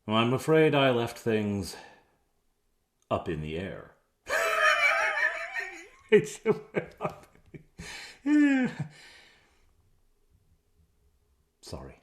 Well, I'm afraid I left things up in the air. Sorry.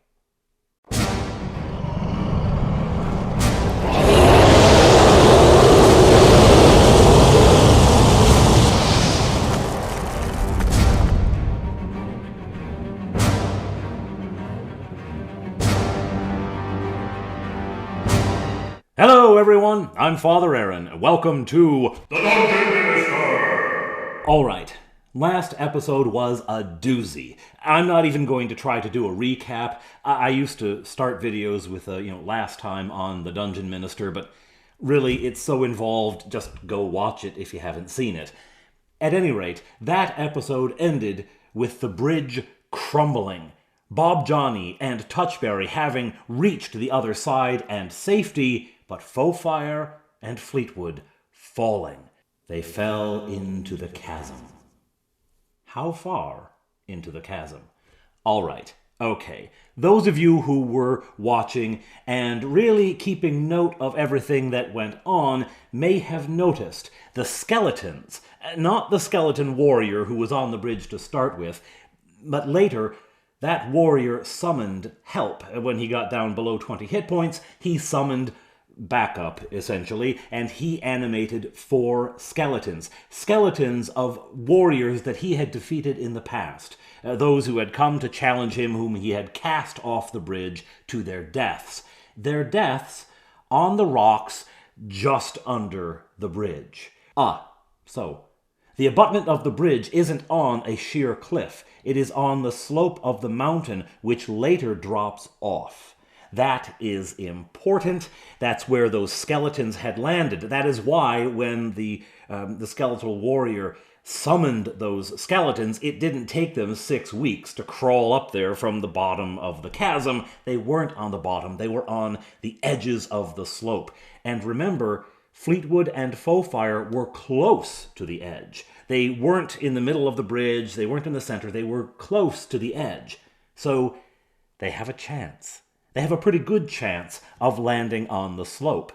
Hello, everyone. I'm Father Aaron. Welcome to the Dungeon Minister. All right. Last episode was a doozy. I'm not even going to try to do a recap. I used to start videos with last time on the Dungeon Minister, but really it's so involved, just go watch it if you haven't seen it. At any rate, that episode ended with the bridge crumbling. Bob Johnny and Touchberry having reached the other side and safety, but Fauxfire and Fleetwood falling. They fell into the chasm. How far into the chasm? All right, okay. Those of you who were watching and really keeping note of everything that went on may have noticed the skeletons, not the skeleton warrior who was on the bridge to start with, but later that warrior summoned help. When he got down below 20 hit points, he summoned backup, essentially, and he animated 4 skeletons. Skeletons of warriors that he had defeated in the past. Those who had come to challenge him, whom he had cast off the bridge to their deaths. Their deaths on the rocks just under the bridge. So the abutment of the bridge isn't on a sheer cliff. It is on the slope of the mountain, which later drops off. That is important. That's where those skeletons had landed. That is why when the skeletal warrior summoned those skeletons, it didn't take them 6 weeks to crawl up there from the bottom of the chasm. They weren't on the bottom. They were on the edges of the slope. And remember, Fleetwood and Fauxfire were close to the edge. They weren't in the middle of the bridge. They weren't in the center. They were close to the edge. So they have a chance. They have a pretty good chance of landing on the slope.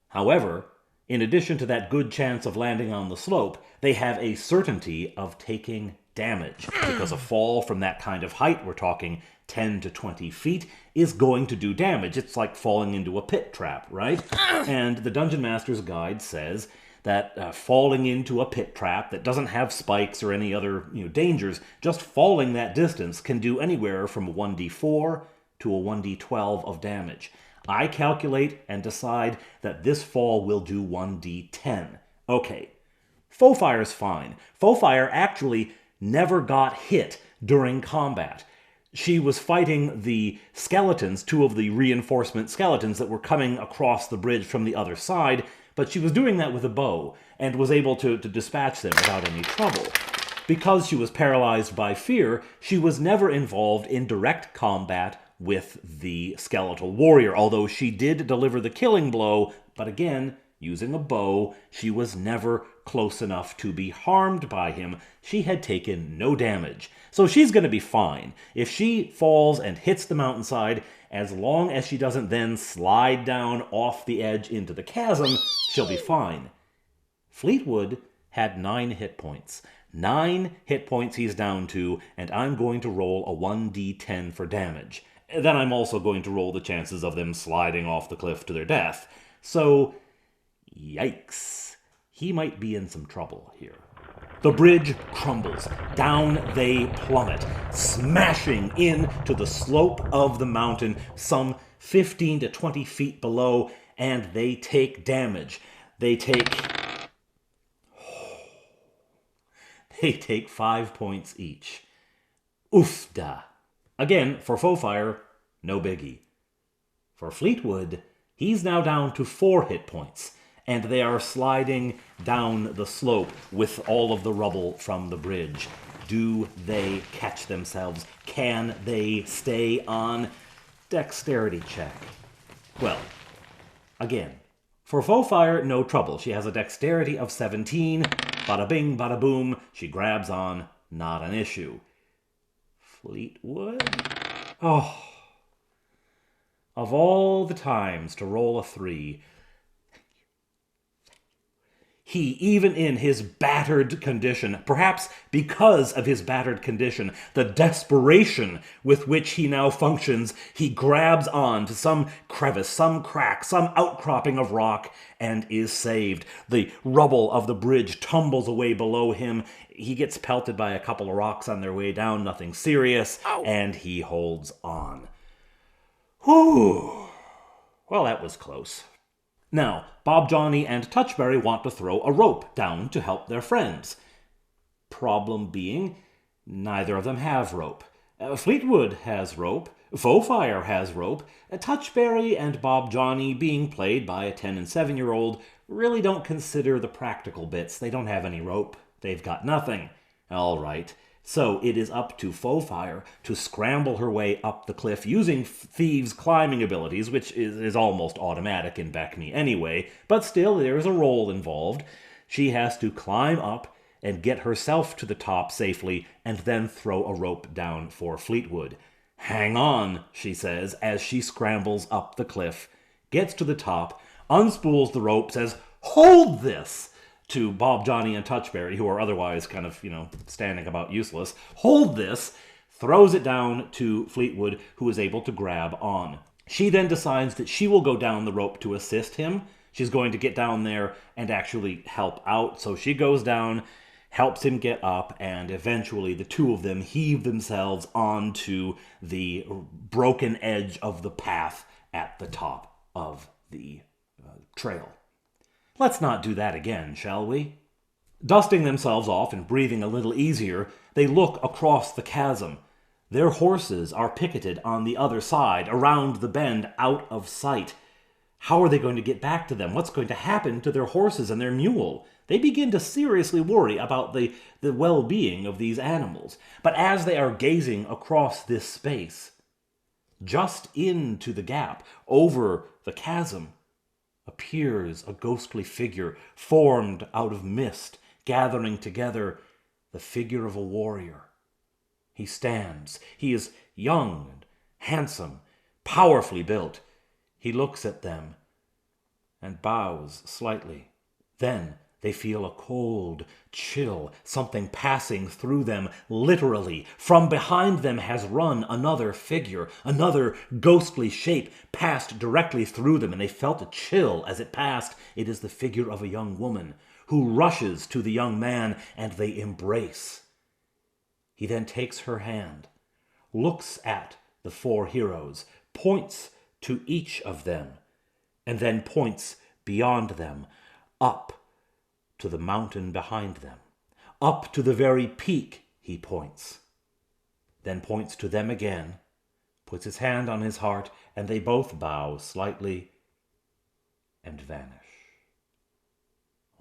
However, in addition to that good chance of landing on the slope, they have a certainty of taking damage, because a fall from that kind of height, we're talking 10 to 20 feet, is going to do damage. It's like falling into a pit trap, right? And the Dungeon Master's Guide says that falling into a pit trap that doesn't have spikes or any other dangers, just falling that distance can do anywhere from 1d4 to a 1d12 of damage. I calculate and decide that this fall will do 1d10. Okay, Fauxfire's fine. Fauxfire actually never got hit during combat. She was fighting the skeletons, 2 of the reinforcement skeletons that were coming across the bridge from the other side, but she was doing that with a bow and was able to dispatch them without any trouble. Because she was paralyzed by fear, she was never involved in direct combat with the skeletal warrior, although she did deliver the killing blow, but again, using a bow, she was never close enough to be harmed by him. She had taken no damage. So she's going to be fine. If she falls and hits the mountainside, as long as she doesn't then slide down off the edge into the chasm, she'll be fine. Fleetwood had 9 hit points. 9 hit points he's down to, and I'm going to roll a 1d10 for damage. Then I'm also going to roll the chances of them sliding off the cliff to their death. So, yikes. He might be in some trouble here. The bridge crumbles. Down they plummet, smashing into the slope of the mountain, some 15 to 20 feet below, and they take damage. They take 5 points each. Oofda. Again, for Fauxfire, no biggie. For Fleetwood, he's now down to 4 hit points, and they are sliding down the slope with all of the rubble from the bridge. Do they catch themselves? Can they stay on? Dexterity check. Well, again, for Fauxfire, no trouble. She has a dexterity of 17. Bada bing, bada boom. She grabs on. Not an issue. Fleetwood? Oh. Of all the times to roll a 3, he, even in his battered condition, perhaps because of his battered condition, the desperation with which he now functions, he grabs on to some crevice, some crack, some outcropping of rock, and is saved. The rubble of the bridge tumbles away below him. He gets pelted by a couple of rocks on their way down, nothing serious, and he holds on. Whew. Well, that was close. Now, Bob, Johnny, and Touchberry want to throw a rope down to help their friends. Problem being, neither of them have rope. Fleetwood has rope. Fauxfire has rope. Touchberry and Bob Johnny, being played by a 10 and 7-year-old, really don't consider the practical bits. They don't have any rope. They've got nothing. All right. So it is up to Fauxfire to scramble her way up the cliff using Thieves' climbing abilities, which is almost automatic in BECMI anyway, but still there is a roll involved. She has to climb up and get herself to the top safely and then throw a rope down for Fleetwood. Hang on, she says, as she scrambles up the cliff, gets to the top, unspools the rope, says, "Hold this!" to Bob, Johnny, and Touchberry, who are otherwise kind of, standing about useless. "Hold this," throws it down to Fleetwood, who is able to grab on. She then decides that she will go down the rope to assist him. She's going to get down there and actually help out. So she goes down, helps him get up, and eventually the two of them heave themselves onto the broken edge of the path at the top of the trail. Let's not do that again, shall we? Dusting themselves off and breathing a little easier, they look across the chasm. Their horses are picketed on the other side, around the bend, out of sight. How are they going to get back to them? What's going to happen to their horses and their mule? They begin to seriously worry about the well-being of these animals. But as they are gazing across this space, just into the gap, over the chasm, appears a ghostly figure formed out of mist, gathering together, the figure of a warrior. He stands. He is young and handsome, powerfully built. He looks at them and bows slightly. Then they feel a cold chill, something passing through them, literally. From behind them has run another figure, another ghostly shape passed directly through them, and they felt a chill as it passed. It is the figure of a young woman who rushes to the young man, and they embrace. He then takes her hand, looks at the four heroes, points to each of them, and then points beyond them, up to the mountain behind them. Up to the very peak, he points. Then points to them again, puts his hand on his heart, and they both bow slightly and vanish.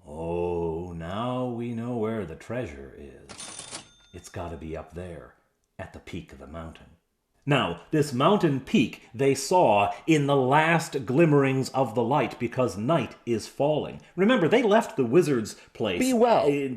Oh, now we know where the treasure is. It's got to be up there, at the peak of the mountain. Now, this mountain peak they saw in the last glimmerings of the light because night is falling. Remember, they left the wizard's place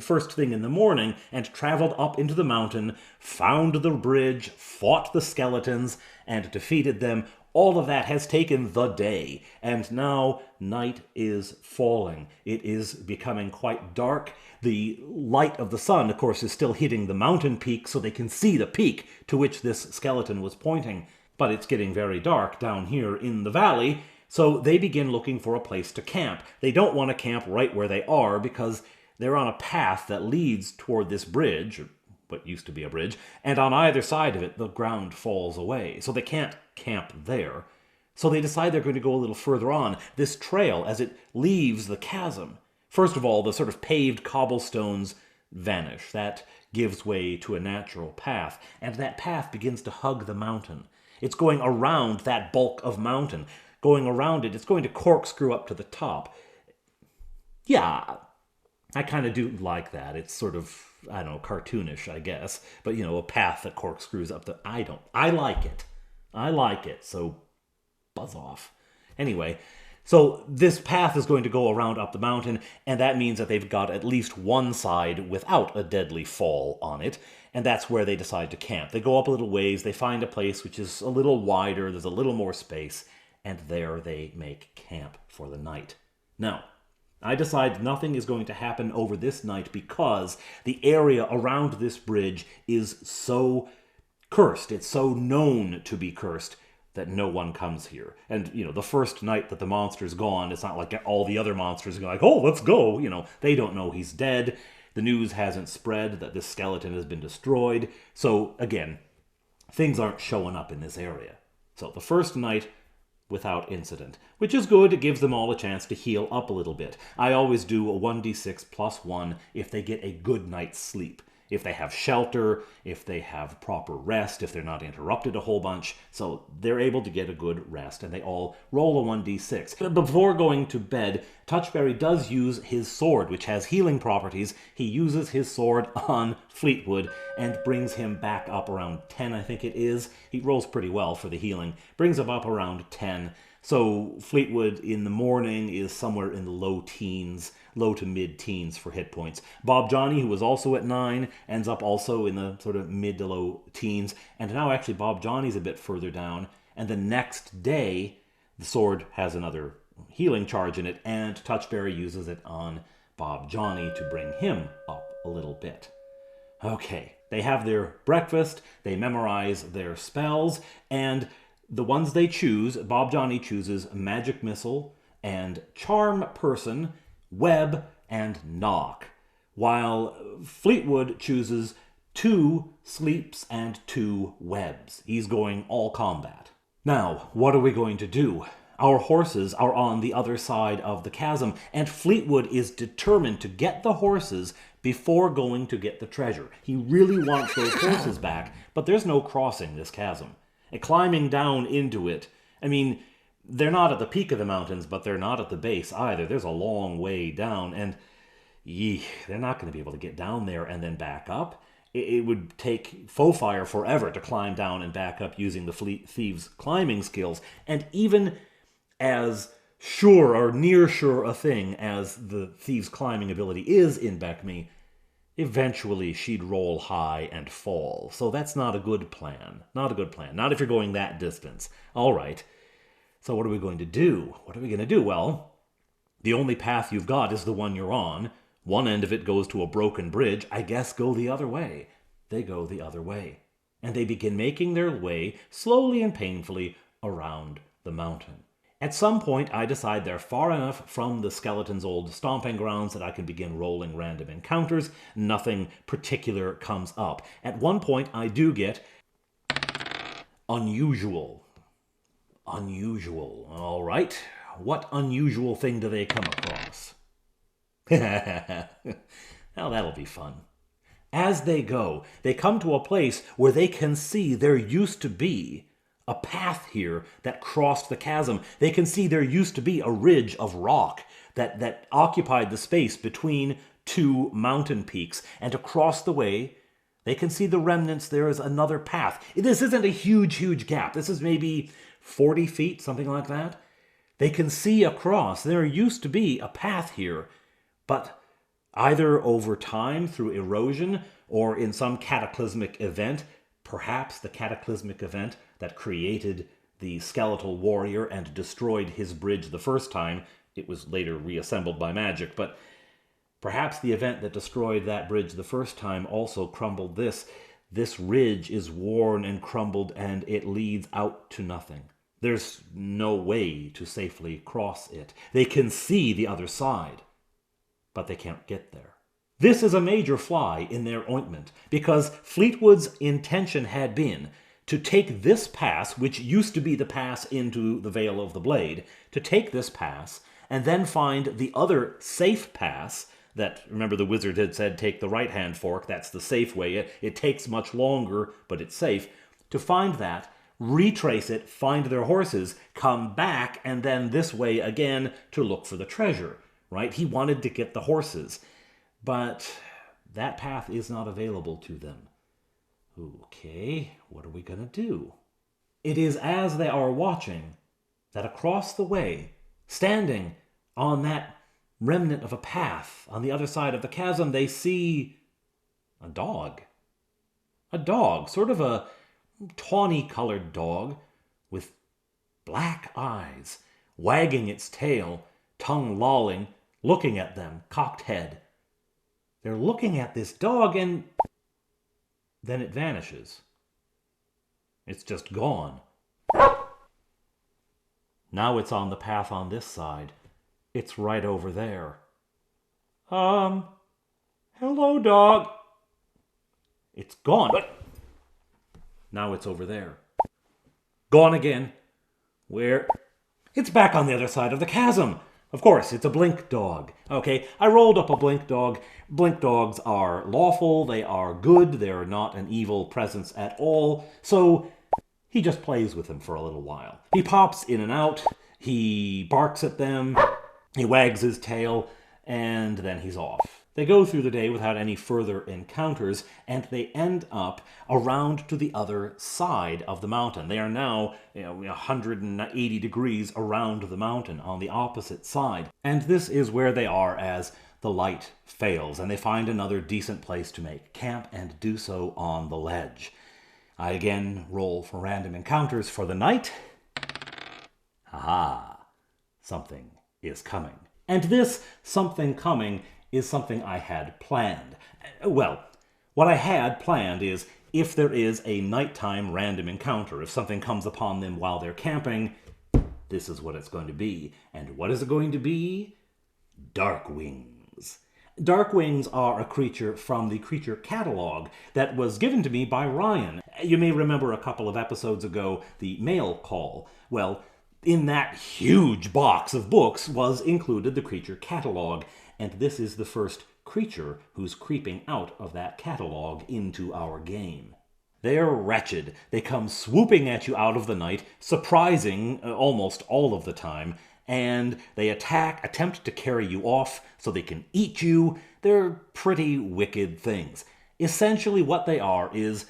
first thing in the morning and traveled up into the mountain, found the bridge, fought the skeletons, and defeated them. All of that has taken the day, and now night is falling. It is becoming quite dark. The light of the sun, of course, is still hitting the mountain peak, so they can see the peak to which this skeleton was pointing. But it's getting very dark down here in the valley, so they begin looking for a place to camp. They don't want to camp right where they are because they're on a path that leads toward this bridge, or what used to be a bridge, and on either side of it, the ground falls away, so they can't camp there. So they decide they're going to go a little further on this trail as it leaves the chasm. First of all, the sort of paved cobblestones vanish. That gives way to a natural path, and that path begins to hug the mountain. It's going around that bulk of mountain. Going around it, it's going to corkscrew up to the top. Yeah, I kind of do like that. It's sort of, I don't know, cartoonish, I guess. But, a path that corkscrews up the... I like it. I like it, so buzz off. Anyway, so this path is going to go around up the mountain, and that means that they've got at least one side without a deadly fall on it, and that's where they decide to camp. They go up a little ways, they find a place which is a little wider, there's a little more space. and there they make camp for the night. Now, I decide nothing is going to happen over this night because the area around this bridge is so cursed. It's so known to be cursed that no one comes here. And, the first night that the monster's gone, it's not like all the other monsters are like, oh, let's go. They don't know he's dead. The news hasn't spread that this skeleton has been destroyed. So, again, things aren't showing up in this area. So the first night, without incident, which is good. It gives them all a chance to heal up a little bit. I always do a 1d6 plus 1 if they get a good night's sleep. If they have shelter, if they have proper rest, if they're not interrupted a whole bunch. So they're able to get a good rest, and they all roll a 1d6. But before going to bed, Touchberry does use his sword, which has healing properties. He uses his sword on Fleetwood and brings him back up around 10, I think it is. He rolls pretty well for the healing. Brings him up around 10. So Fleetwood in the morning is somewhere in the low to mid-teens for hit points. Bob Johnny, who was also at 9, ends up also in the sort of mid to low teens. And now actually Bob Johnny's a bit further down. And the next day, the sword has another healing charge in it, and Touchberry uses it on Bob Johnny to bring him up a little bit. Okay, they have their breakfast, they memorize their spells, and the ones they choose, Bob Johnny chooses Magic Missile and Charm Person, Web, and Knock, while Fleetwood chooses 2 Sleeps and 2 Webs. He's going all combat. Now, what are we going to do? Our horses are on the other side of the chasm, and Fleetwood is determined to get the horses before going to get the treasure. He really wants those horses back, but there's no crossing this chasm. And climbing down into it, I mean, they're not at the peak of the mountains, but they're not at the base either. There's a long way down, and they're not going to be able to get down there and then back up. It would take Fauxfire forever to climb down and back up using the thieves' climbing skills. And even as sure or near sure a thing as the thieves' climbing ability is in BECMI, eventually she'd roll high and fall. So that's not a good plan. Not a good plan. Not if you're going that distance. All right. So what are we going to do? What are we going to do? Well, the only path you've got is the one you're on. One end of it goes to a broken bridge. I guess go the other way. They go the other way. And they begin making their way slowly and painfully around the mountain. At some point, I decide they're far enough from the skeleton's old stomping grounds that I can begin rolling random encounters. Nothing particular comes up. At one point, I do get unusual. Unusual. All right. What unusual thing do they come across? Now that'll be fun. As they go, they come to a place where they can see there used to be a path here that crossed the chasm. They can see there used to be a ridge of rock that occupied the space between 2 mountain peaks. And across the way, they can see the remnants. There is another path. This isn't a huge gap. This is maybe 40 feet, something like that. They can see across. There used to be a path here, but either over time through erosion or in some cataclysmic event, perhaps the cataclysmic event that created the skeletal warrior and destroyed his bridge the first time. It was later reassembled by magic, but perhaps the event that destroyed that bridge the first time also crumbled this. This ridge is worn and crumbled, and it leads out to nothing. There's no way to safely cross it. They can see the other side, but they can't get there. This is a major fly in their ointment, because Fleetwood's intention had been to take this pass, which used to be the pass into the Vale of the Blade, to take this pass and then find the other safe pass that, remember the wizard had said, take the right-hand fork, that's the safe way. It takes much longer, but it's safe. To find that, retrace it, find their horses, come back, and then this way again to look for the treasure, right? He wanted to get the horses, but that path is not available to them. Okay, what are we going to do? It is as they are watching that across the way, standing on that remnant of a path on the other side of the chasm, they see a dog. A dog, sort of a tawny-colored dog with black eyes, wagging its tail, tongue lolling, looking at them, cocked head. They're looking at this dog, and then it vanishes. It's just gone. Now it's on the path on this side. It's right over there. Hello, dog. It's gone, but now it's over there. Gone again. Where? It's back on the other side of the chasm. Of course, it's a blink dog. Okay, I rolled up a blink dog. Blink dogs are lawful, they are good, they're not an evil presence at all, so he just plays with them for a little while. He pops in and out, he barks at them, he wags his tail, and then he's off. They go through the day without any further encounters, and they end up around to the other side of the mountain. They are now 180 degrees around the mountain on the opposite side. And this is where they are as the light fails, and they find another decent place to make camp and do so on the ledge. I again roll for random encounters for the night. Haha, something is coming. And this something coming is something I had planned. Well, what I had planned is if there is a nighttime random encounter, if something comes upon them while they're camping, this is what it's going to be. And what is it going to be? Darkwings. Darkwings are a creature from the creature catalog that was given to me by Ryan. You may remember a couple of episodes ago, the mail call. Well, in that huge box of books was included the creature catalog, and this is the first creature who's creeping out of that catalog into our game. They're wretched. They come swooping at you out of the night, surprising almost all of the time, and they attempt to carry you off so they can eat you. They're pretty wicked things. Essentially what they are is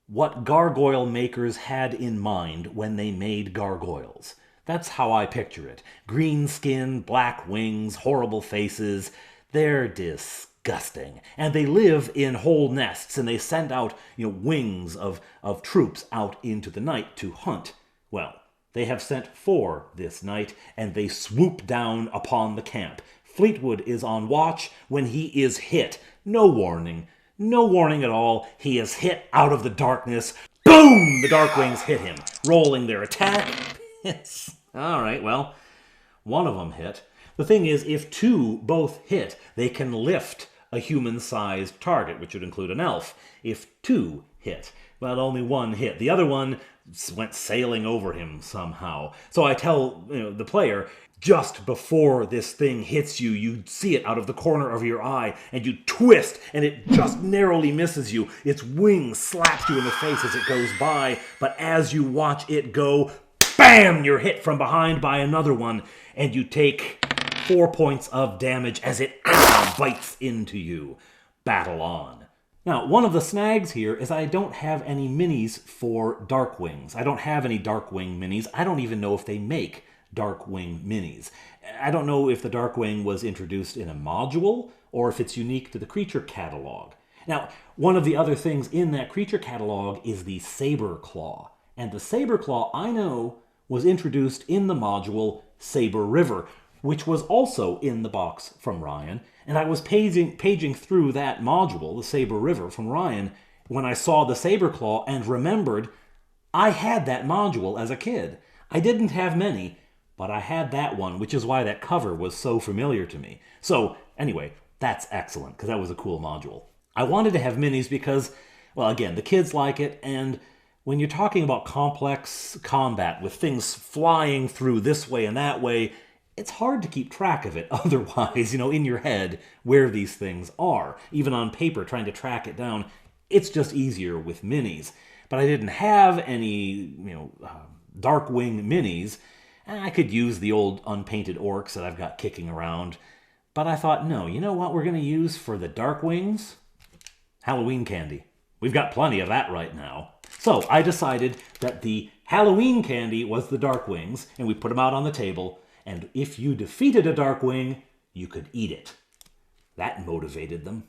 what gargoyle makers had in mind when they made gargoyles. That's how I picture it. Green skin, black wings, horrible faces. They're disgusting. And they live in whole nests, and they send out, wings of troops out into the night to hunt. Well, they have sent 4 this night, and they swoop down upon the camp. Fleetwood is on watch when he is hit. No warning. No warning at all. He is hit out of the darkness. Boom! The darkwings hit him, rolling their attack. All right, well, one of them hit. The thing is, if 2 both hit, they can lift a human-sized target, which would include an elf. If 2 hit, well, only 1 hit. The other one went sailing over him somehow. So I tell the player, just before this thing hits you, you see it out of the corner of your eye, and you twist, and it just narrowly misses you. Its wing slaps you in the face as it goes by, but as you watch it go, bam! You're hit from behind by another one, and you take 4 points of damage as it bites into you. Battle on. Now, one of the snags here is I don't have any minis for Darkwings. I don't have any Darkwing minis. I don't even know if they make Darkwing minis. I don't know if the Darkwing was introduced in a module or if it's unique to the creature catalog. Now, one of the other things in that creature catalog is the Saber Claw. And the Saber Claw, I know, was introduced in the module Saber River, which was also in the box from Ryan. And I was paging through that module, the Saber River from Ryan, when I saw the Saber Claw and remembered I had that module as a kid. I didn't have many, but I had that one, which is why that cover was so familiar to me. So, anyway, that's excellent, because that was a cool module. I wanted to have minis because, well, again, the kids like it, and when you're talking about complex combat with things flying through this way and that way, it's hard to keep track of it otherwise, in your head, where these things are. Even on paper, trying to track it down, it's just easier with minis. But I didn't have any, Darkwing minis. I could use the old unpainted orcs that I've got kicking around. But I thought, no, you know what we're going to use for the Darkwings? Halloween candy. We've got plenty of that right now. So I decided that the Halloween candy was the Darkwings, and we put them out on the table, and if you defeated a Darkwing, you could eat it. That motivated them.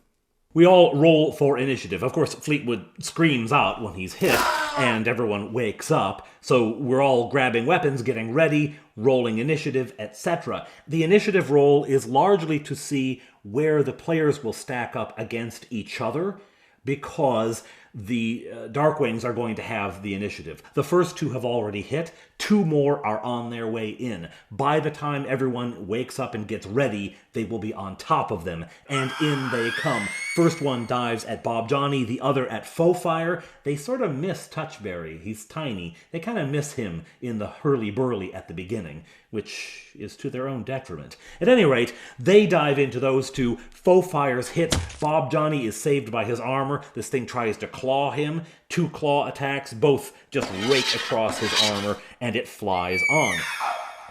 We all roll for initiative. Of course, Fleetwood screams out when he's hit, and everyone wakes up. So we're all grabbing weapons, getting ready, rolling initiative, etc. The initiative roll is largely to see where the players will stack up against each other, because the darkwings are going to have the initiative. The first two have already hit. 2 more are on their way in. By the time everyone wakes up and gets ready, they will be on top of them, and in they come. First one dives at Bob Johnny, the other at Fauxfire. They sort of miss Touchberry. He's tiny. They kind of miss him in the hurly-burly at the beginning, which is to their own detriment. At any rate, they dive into those two. Fauxfire's hits. Bob Johnny is saved by his armor. This thing tries to claw him. 2 claw attacks, both just rake across his armor, and it flies on.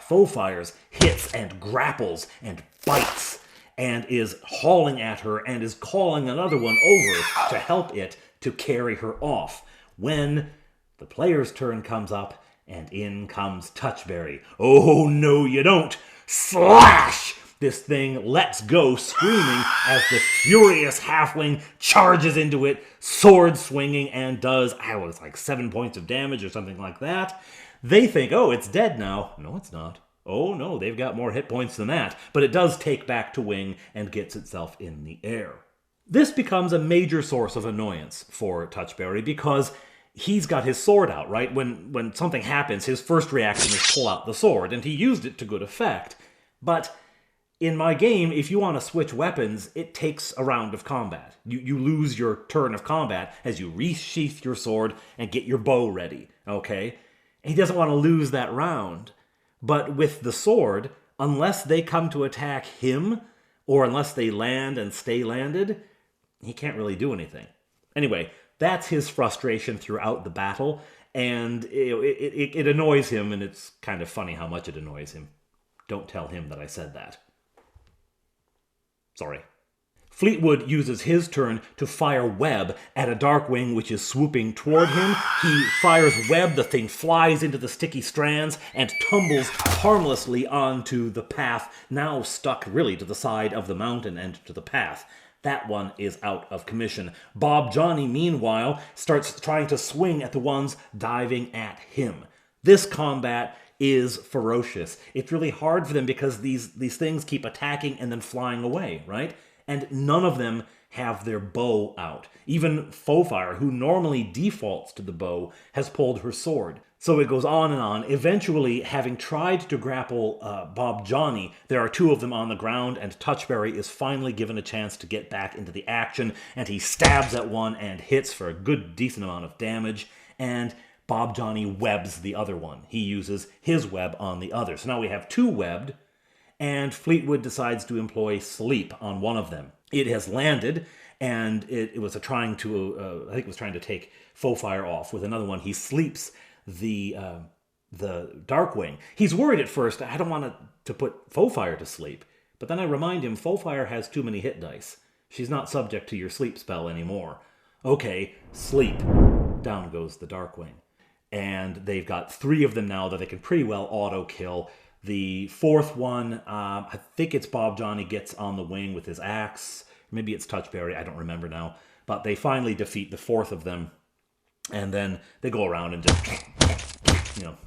Fauxfire's hits and grapples and bites, and is hauling at her, and is calling another one over to help it to carry her off. When the player's turn comes up, and in comes Touchberry. Oh, no, you don't. Slash! This thing lets go, screaming, as the furious halfling charges into it, sword swinging, and does, it's like 7 points of damage or something like that. They think, oh, it's dead now. No, it's not. Oh, no, they've got more hit points than that. But it does take back to wing and gets itself in the air. This becomes a major source of annoyance for Touchberry, because he's got his sword out, right? When something happens, his first reaction is pull out the sword, and he used it to good effect. But in my game, if you want to switch weapons, it takes a round of combat. You lose your turn of combat as you resheath your sword and get your bow ready, okay? He doesn't want to lose that round. But with the sword, unless they come to attack him, or unless they land and stay landed, he can't really do anything. Anyway, that's his frustration throughout the battle, and it annoys him, and it's kind of funny how much it annoys him. Don't tell him that I said that. Sorry. Fleetwood uses his turn to fire web at a darkwing which is swooping toward him. He fires web, the thing flies into the sticky strands and tumbles harmlessly onto the path, now stuck really to the side of the mountain and to the path. That one is out of commission. Bob Johnny, meanwhile, starts trying to swing at the ones diving at him. This combat is ferocious. It's really hard for them because these things keep attacking and then flying away, right? And none of them have their bow out. Even Fauxfire, who normally defaults to the bow, has pulled her sword. So it goes on and on. Eventually, having tried to grapple Bob Johnny, there are 2 of them on the ground, and Touchberry is finally given a chance to get back into the action, and he stabs at one and hits for a good, decent amount of damage, and Bob Johnny webs the other one. He uses his web on the other. So now we have 2 webbed, and Fleetwood decides to employ sleep on one of them. It has landed, and it was trying to take Fauxfire off. With another one, he sleeps the darkwing. He's worried at first. I don't want to put Fauxfire to sleep, but then I remind him Fauxfire has too many hit dice. She's not subject to your sleep spell anymore. Okay, sleep. Down goes the darkwing. And they've got 3 of them now that they can pretty well auto-kill. The 4th one, I think it's Bob Johnny, gets on the wing with his axe. Maybe it's Touchberry, I don't remember now. But they finally defeat the 4th of them. And then they go around and just,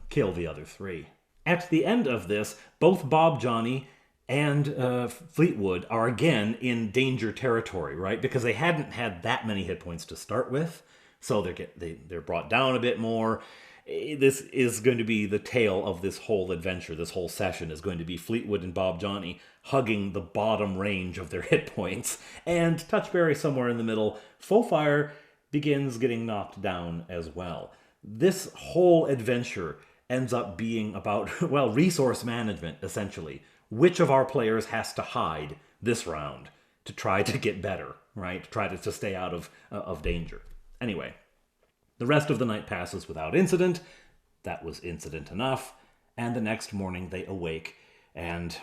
kill the other 3. At the end of this, both Bob Johnny and Fleetwood are again in danger territory, right? Because they hadn't had that many hit points to start with. So they're brought down a bit more. This is going to be the tale of this whole adventure. This whole session is going to be Fleetwood and Bob Johnny hugging the bottom range of their hit points, and Touchberry somewhere in the middle. Fauxfire begins getting knocked down as well. This whole adventure ends up being about, resource management, essentially. Which of our players has to hide this round to try to get better, right? To try to stay out of danger. Anyway, the rest of the night passes without incident. That was incident enough. And the next morning they awake. And,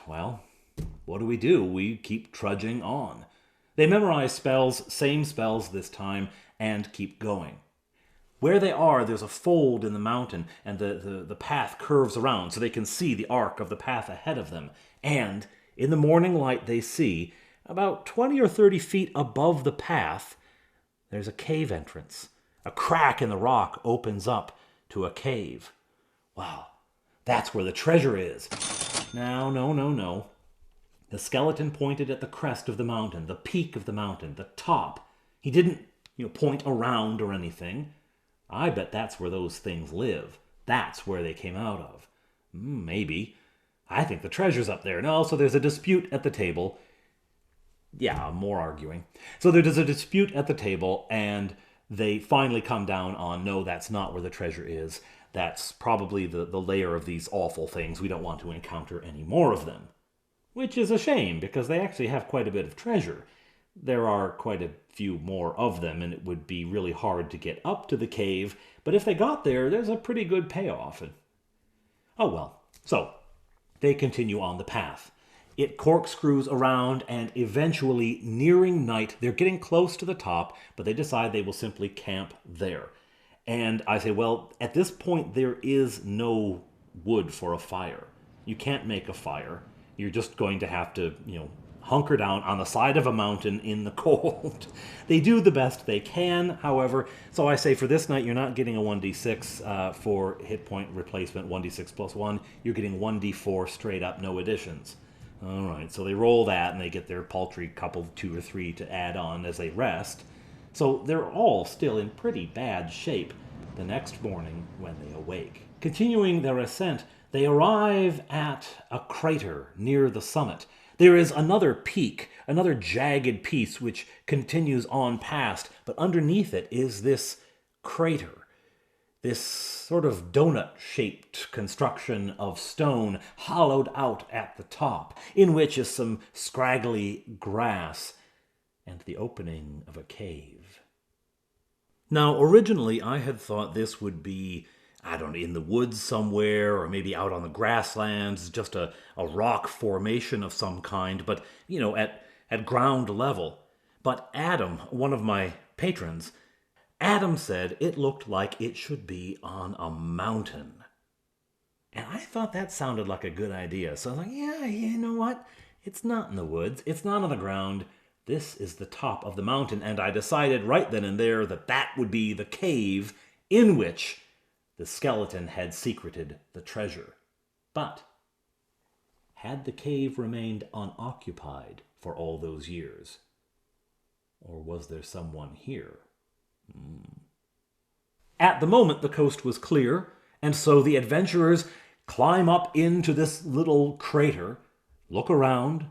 what do? We keep trudging on. They memorize spells, same spells this time, and keep going. Where they are, there's a fold in the mountain, and the path curves around so they can see the arc of the path ahead of them. And in the morning light they see, about 20 or 30 feet above the path, there's a cave entrance. A crack in the rock opens up to a cave. Wow, that's where the treasure is. Now, no. The skeleton pointed at the crest of the mountain, the peak of the mountain, the top. He didn't, point around or anything. I bet that's where those things live. That's where they came out of. Maybe. I think the treasure's up there. No, so there's a dispute at the table. Yeah, more arguing. So there's a dispute at the table, and they finally come down on, no, that's not where the treasure is. That's probably the lair of these awful things. We don't want to encounter any more of them. Which is a shame, because they actually have quite a bit of treasure. There are quite a few more of them, and it would be really hard to get up to the cave. But if they got there, there's a pretty good payoff. Oh well. So, they continue on the path. It corkscrews around, and eventually, nearing night, they're getting close to the top, but they decide they will simply camp there. And I say, well, at this point, there is no wood for a fire. You can't make a fire. You're just going to have to, hunker down on the side of a mountain in the cold. They do the best they can, however. So I say for this night, you're not getting a 1d6 for hit point replacement, 1d6 plus 1. You're getting 1d4 straight up, no additions. All right, so they roll that, and they get their paltry couple, 2 or 3, to add on as they rest. So they're all still in pretty bad shape the next morning when they awake. Continuing their ascent, they arrive at a crater near the summit. There is another peak, another jagged piece which continues on past, but underneath it is this crater, this sort of donut-shaped construction of stone hollowed out at the top, in which is some scraggly grass and the opening of a cave. Now, originally I had thought this would be, I don't know, in the woods somewhere, or maybe out on the grasslands, just a rock formation of some kind, but, at ground level. But Adam, one of my patrons, Adam said it looked like it should be on a mountain. And I thought that sounded like a good idea. So I was like, yeah, you know what? It's not in the woods. It's not on the ground. This is the top of the mountain. And I decided right then and there that that would be the cave in which the skeleton had secreted the treasure. But had the cave remained unoccupied for all those years? Or was there someone here? At the moment, the coast was clear, and so the adventurers climb up into this little crater, look around,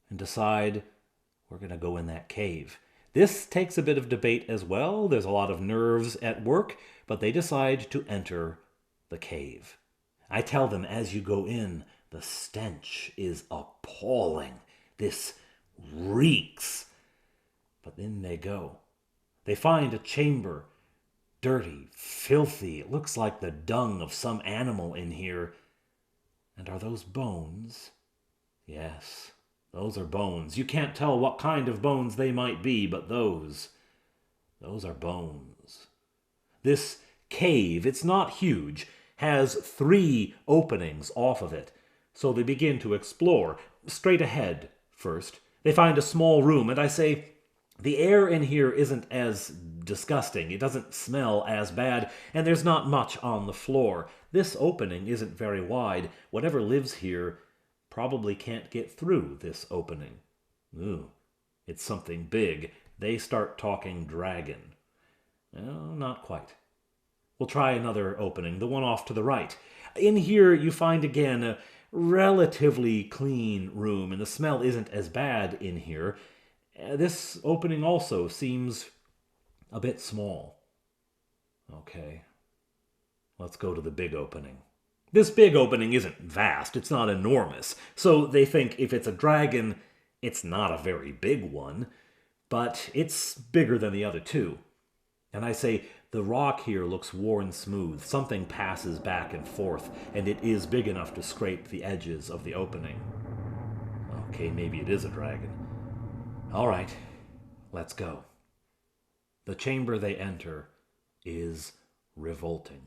and decide, we're going to go in that cave. This takes a bit of debate as well. There's a lot of nerves at work, but they decide to enter the cave. I tell them, as you go in, the stench is appalling. This reeks. But in they go. They find a chamber, dirty, filthy. It looks like the dung of some animal in here. And are those bones? Yes, those are bones. You can't tell what kind of bones they might be, but those are bones. This cave, it's not huge, has 3 openings off of it. So they begin to explore. Straight ahead, first. They find a small room, and I say, the air in here isn't as disgusting. It doesn't smell as bad, and there's not much on the floor. This opening isn't very wide. Whatever lives here probably can't get through this opening. Ooh, it's something big. They start talking dragon. Well, not quite. We'll try another opening, the one off to the right. In here you find again a relatively clean room, and the smell isn't as bad in here. This opening also seems a bit small. Okay, let's go to the big opening. This big opening isn't vast, it's not enormous, so they think if it's a dragon, it's not a very big one, but it's bigger than the other 2. And I say, the rock here looks worn smooth. Something passes back and forth, and it is big enough to scrape the edges of the opening. Okay, maybe it is a dragon. All right, let's go. The chamber they enter is revolting.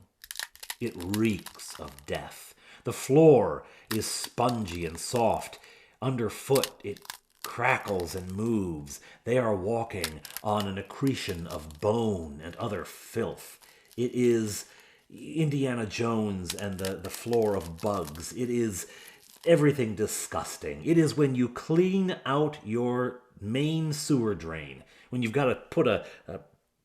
It reeks of death. The floor is spongy and soft. Underfoot, it crackles and moves. They are walking on an accretion of bone and other filth. It is Indiana Jones and the floor of bugs. It is everything disgusting. It is when you clean out your main sewer drain, when you've got to put a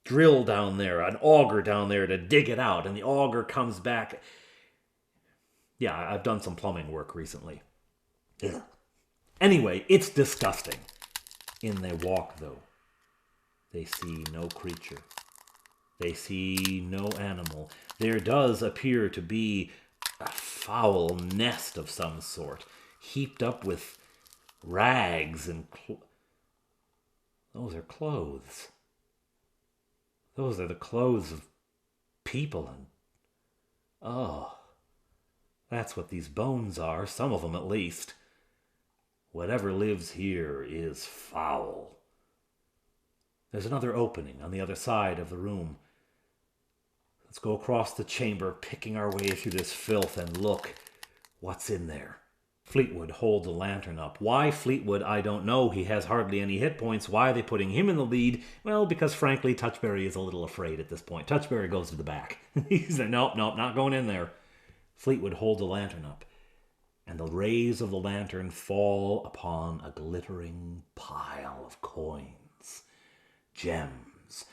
drill down there, an auger down there to dig it out, and the auger comes back. Yeah, I've done some plumbing work recently. Ugh. Anyway, it's disgusting. In they walk, though. They see no creature. They see no animal. There does appear to be a foul nest of some sort, heaped up with rags and those are clothes. Those are the clothes of people, and oh, that's what these bones are, some of them at least. Whatever lives here is foul. There's another opening on the other side of the room. Let's go across the chamber, picking our way through this filth, and look what's in there. Fleetwood holds a lantern up. Why Fleetwood, I don't know. He has hardly any hit points. Why are they putting him in the lead? Well, because frankly, Touchberry is a little afraid at this point. Touchberry goes to the back. He's like, nope, not going in there. Fleetwood holds a lantern up, and the rays of the lantern fall upon a glittering pile of coins, gems,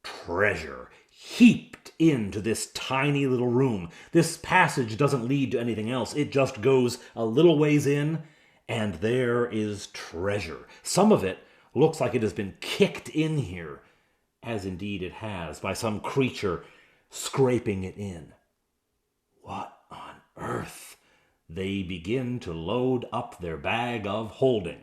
treasure, heaped into this tiny little room. This passage doesn't lead to anything else. It just goes a little ways in, and there is treasure. Some of it looks like it has been kicked in here, as indeed it has, by some creature scraping it in. What on earth? They begin to load up their bag of holding.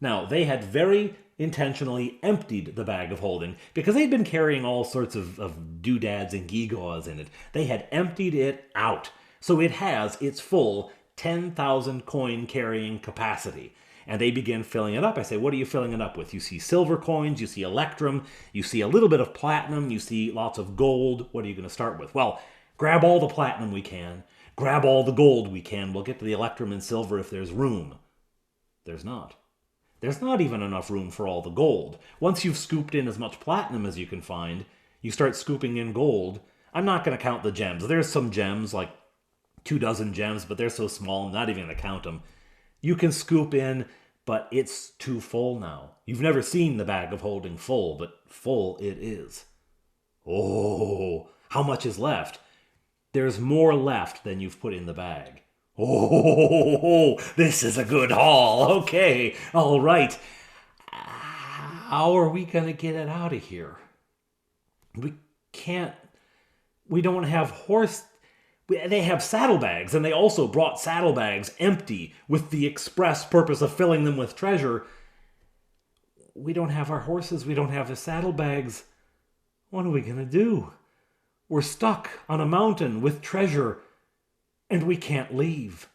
Now, they had very intentionally emptied the bag of holding because they'd been carrying all sorts of doodads and gewgaws in it. They had emptied it out. So it has its full 10,000 coin carrying capacity. And they begin filling it up. I say, what are you filling it up with? You see silver coins, you see electrum, you see a little bit of platinum, you see lots of gold. What are you going to start with? Well, grab all the platinum we can. Grab all the gold we can. We'll get to the electrum and silver if there's room. There's not. There's not even enough room for all the gold. Once you've scooped in as much platinum as you can find, you start scooping in gold. I'm not going to count the gems. There's some gems, like 24 gems, but they're so small, I'm not even going to count them. You can scoop in, but it's too full now. You've never seen the bag of holding full, but full it is. Oh, how much is left? There's more left than you've put in the bag. Oh, this is a good haul. Okay, all right. How are we going to get it out of here? We don't have horse... They have saddlebags, and they also brought saddlebags empty with the express purpose of filling them with treasure. We don't have our horses. We don't have the saddlebags. What are we going to do? We're stuck on a mountain with treasure, and we can't leave.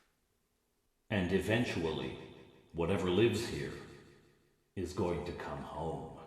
And eventually, whatever lives here is going to come home.